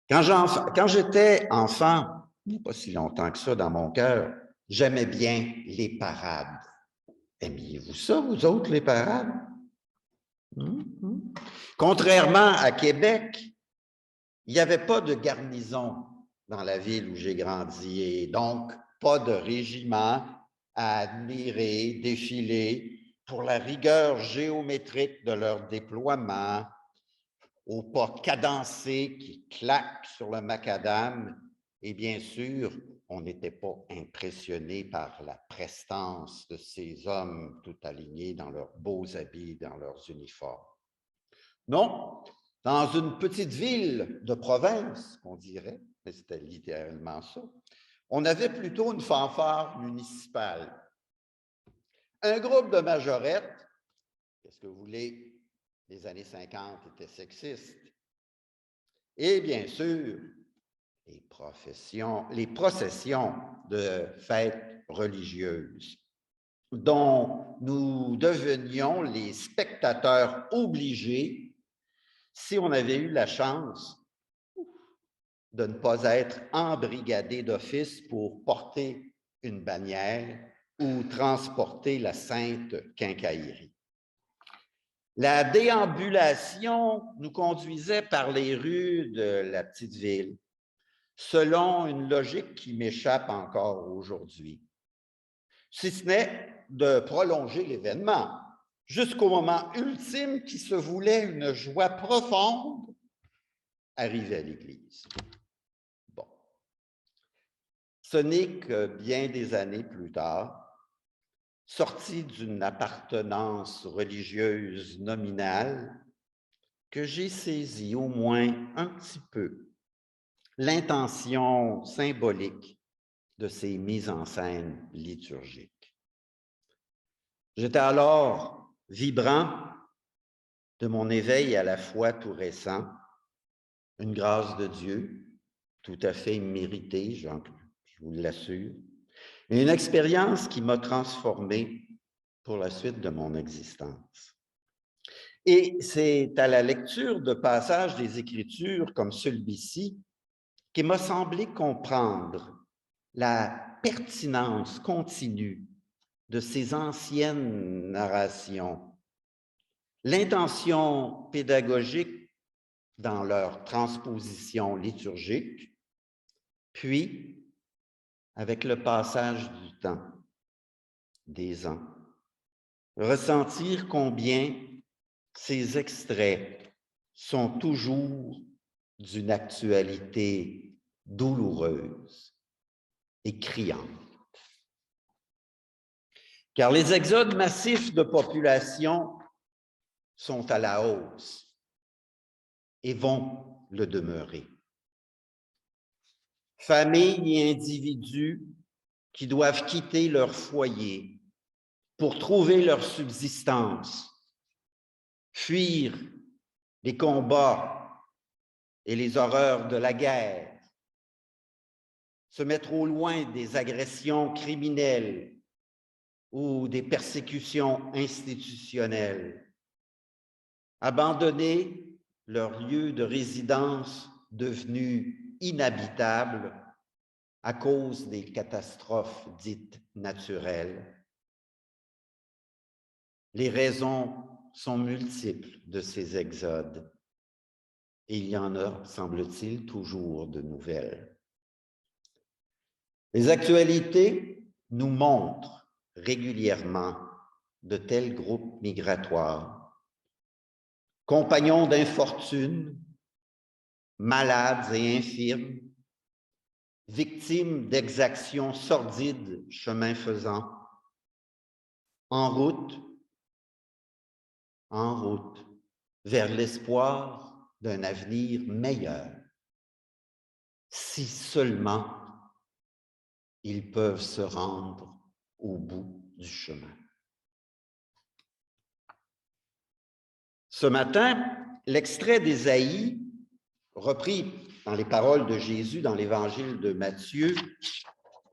Quand j'étais enfant, il n'y a pas si longtemps que ça dans mon cœur, j'aimais bien les parades. Aimiez-vous ça, vous autres, les parades? Contrairement à Québec, il n'y avait pas de garnison dans la ville où j'ai grandi et donc pas de régiment à admirer, défiler pour la rigueur géométrique de leur déploiement, au pas cadencé qui claque sur le macadam. Et bien sûr, on n'était pas impressionné par la prestance de ces hommes tout alignés dans leurs beaux habits, dans leurs uniformes. Non, dans une petite ville de province, on dirait, mais c'était littéralement ça, on avait plutôt une fanfare municipale. Un groupe de majorettes, qu'est-ce que vous voulez, les années 50 étaient sexistes. Et bien sûr, les processions de fêtes religieuses dont nous devenions les spectateurs obligés si on avait eu la chance de ne pas être embrigadé d'office pour porter une bannière ou transporter la sainte quincaillerie. La déambulation nous conduisait par les rues de la petite ville, selon une logique qui m'échappe encore aujourd'hui. Si ce n'est de prolonger l'événement jusqu'au moment ultime qui se voulait une joie profonde, arriver à l'église. Bon. Ce n'est que bien des années plus tard, sorti d'une appartenance religieuse nominale, que j'ai saisi au moins un petit peu l'intention symbolique de ces mises en scène liturgiques. J'étais alors vibrant de mon éveil à la foi tout récent, une grâce de Dieu tout à fait méritée, je vous l'assure, et une expérience qui m'a transformé pour la suite de mon existence. Et c'est à la lecture de passages des Écritures comme celui-ci qui m'a semblé comprendre la pertinence continue de ces anciennes narrations, l'intention pédagogique dans leur transposition liturgique, puis, avec le passage du temps, des ans, ressentir combien ces extraits sont toujours d'une actualité douloureuse et criante. Car les exodes massifs de population sont à la hausse et vont le demeurer. Familles et individus qui doivent quitter leur foyer pour trouver leur subsistance, fuir les combats et les horreurs de la guerre, se mettre au loin des agressions criminelles ou des persécutions institutionnelles, abandonner leur lieu de résidence devenu inhabitable à cause des catastrophes dites naturelles. Les raisons sont multiples de ces exodes et il y en a, semble-t-il, toujours de nouvelles. Les actualités nous montrent régulièrement de tels groupes migratoires, compagnons d'infortune, malades et infirmes, victimes d'exactions sordides chemin faisant, en route vers l'espoir d'un avenir meilleur, si seulement ils peuvent se rendre au bout du chemin. Ce matin, l'extrait d'Ésaïe, repris dans les paroles de Jésus dans l'Évangile de Matthieu,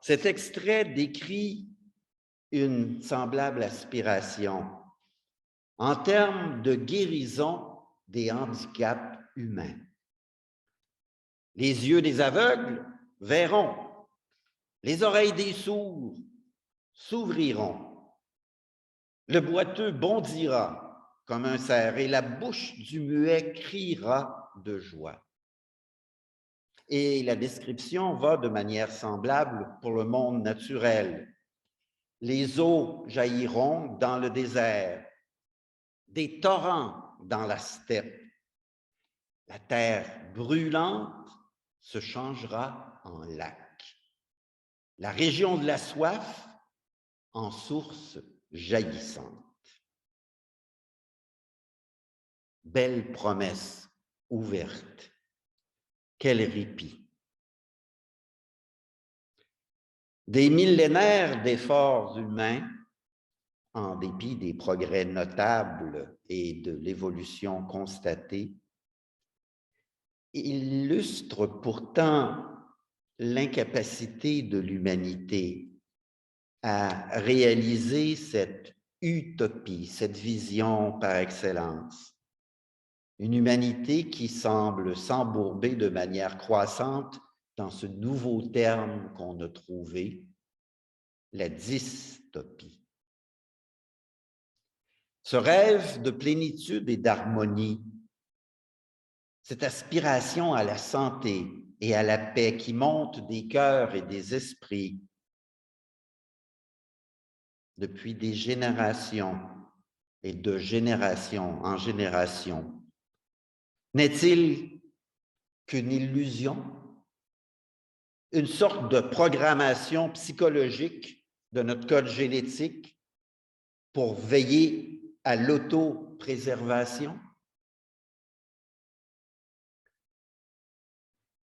cet extrait décrit une semblable aspiration en termes de guérison des handicaps humains. Les yeux des aveugles verront, les oreilles des sourds s'ouvriront. Le boiteux bondira comme un cerf et la bouche du muet criera de joie. Et la description va de manière semblable pour le monde naturel. Les eaux jailliront dans le désert, des torrents dans la steppe. La terre brûlante se changera en lac. La région de la soif en source jaillissante. Belle promesse ouverte. Quel répit! Des millénaires d'efforts humains, en dépit des progrès notables et de l'évolution constatée, illustrent pourtant l'incapacité de l'humanité à réaliser cette utopie, cette vision par excellence. Une humanité qui semble s'embourber de manière croissante dans ce nouveau terme qu'on a trouvé, la dystopie. Ce rêve de plénitude et d'harmonie, cette aspiration à la santé et à la paix qui monte des cœurs et des esprits depuis des générations et de génération en génération, n'est-il qu'une illusion, une sorte de programmation psychologique de notre code génétique pour veiller à l'autopréservation?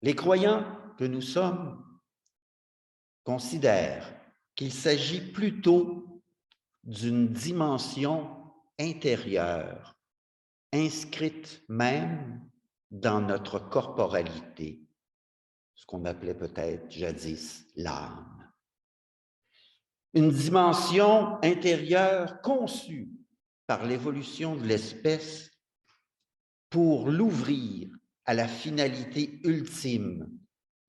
Les croyants que nous sommes considèrent qu'il s'agit plutôt d'une dimension intérieure, inscrite même dans notre corporalité, ce qu'on appelait peut-être jadis l'âme. Une dimension intérieure conçue par l'évolution de l'espèce pour l'ouvrir à la finalité ultime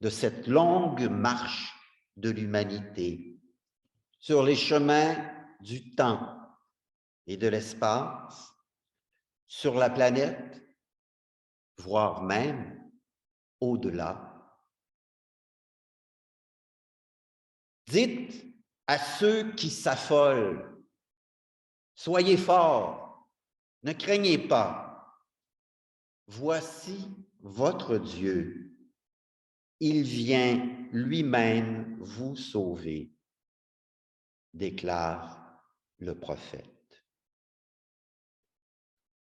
de cette longue marche de l'humanité sur les chemins du temps et de l'espace, sur la planète, voire même au-delà. Dites à ceux qui s'affolent, soyez forts, ne craignez pas. Voici votre Dieu. Il vient lui-même vous sauver, déclare le prophète.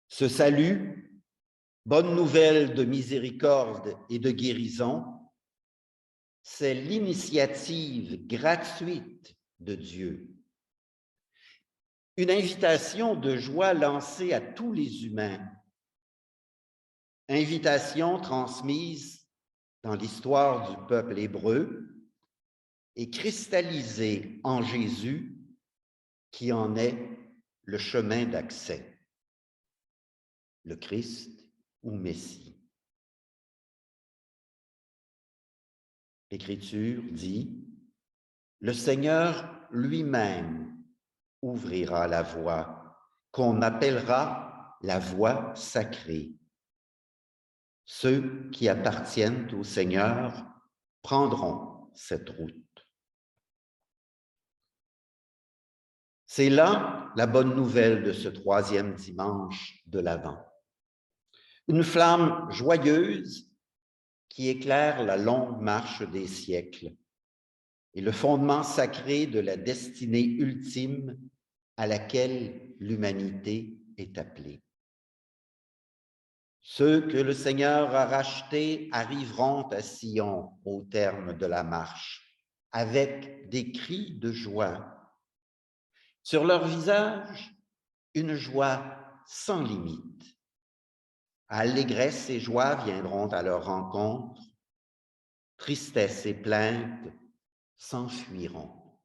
Ce salut, bonne nouvelle de miséricorde et de guérison, c'est l'initiative gratuite de Dieu. Une invitation de joie lancée à tous les humains. Invitation transmise dans l'histoire du peuple hébreu et cristallisée en Jésus, qui en est le chemin d'accès, le Christ ou Messie. L'Écriture dit, le Seigneur lui-même ouvrira la voie qu'on appellera la voie sacrée. Ceux qui appartiennent au Seigneur prendront cette route. C'est là la bonne nouvelle de ce troisième dimanche de l'Avent. Une flamme joyeuse qui éclaire la longue marche des siècles et le fondement sacré de la destinée ultime à laquelle l'humanité est appelée. Ceux que le Seigneur a rachetés arriveront à Sion au terme de la marche, avec des cris de joie. Sur leur visage, une joie sans limite. Allégresse et joie viendront à leur rencontre, tristesse et plainte s'enfuiront.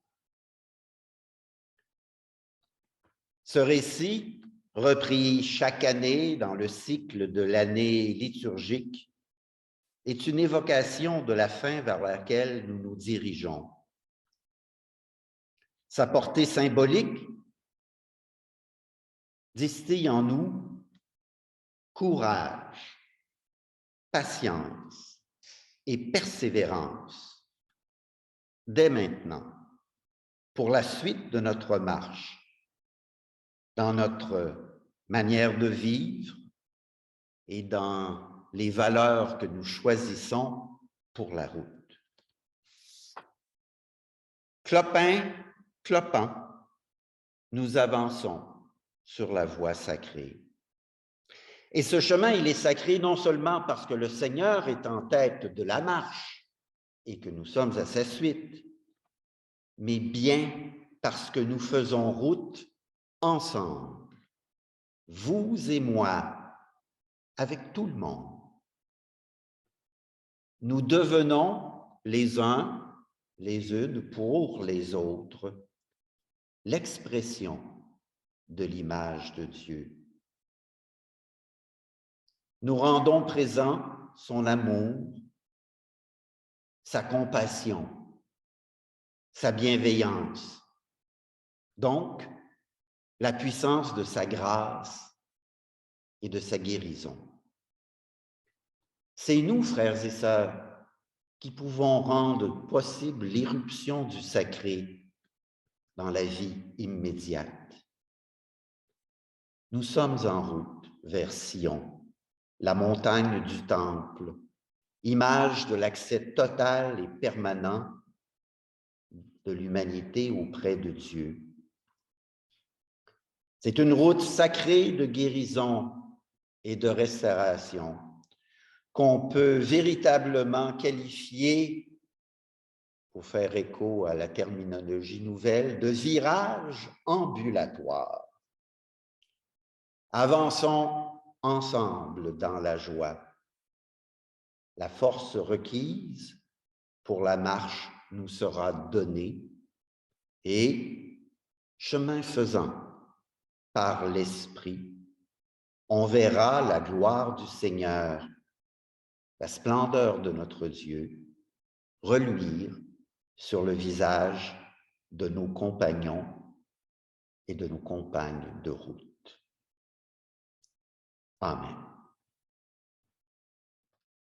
Ce récit, repris chaque année dans le cycle de l'année liturgique, est une évocation de la fin vers laquelle nous nous dirigeons. Sa portée symbolique distille en nous courage, patience et persévérance dès maintenant pour la suite de notre marche, dans notre manière de vivre et dans les valeurs que nous choisissons pour la route. Clopin, clopant, nous avançons sur la voie sacrée. Et ce chemin, il est sacré non seulement parce que le Seigneur est en tête de la marche et que nous sommes à sa suite, mais bien parce que nous faisons route ensemble, vous et moi, avec tout le monde. Nous devenons les uns, les unes pour les autres, l'expression de l'image de Dieu. Nous rendons présent son amour, sa compassion, sa bienveillance, donc la puissance de sa grâce et de sa guérison. C'est nous, frères et sœurs, qui pouvons rendre possible l'irruption du sacré dans la vie immédiate. Nous sommes en route vers Sion, la montagne du Temple, image de l'accès total et permanent de l'humanité auprès de Dieu. C'est une route sacrée de guérison et de restauration qu'on peut véritablement qualifier, pour faire écho à la terminologie nouvelle, de virage ambulatoire. Avançons ensemble dans la joie. La force requise pour la marche nous sera donnée et, chemin faisant, par l'Esprit, on verra la gloire du Seigneur, la splendeur de notre Dieu, reluire sur le visage de nos compagnons et de nos compagnes de route. Amen.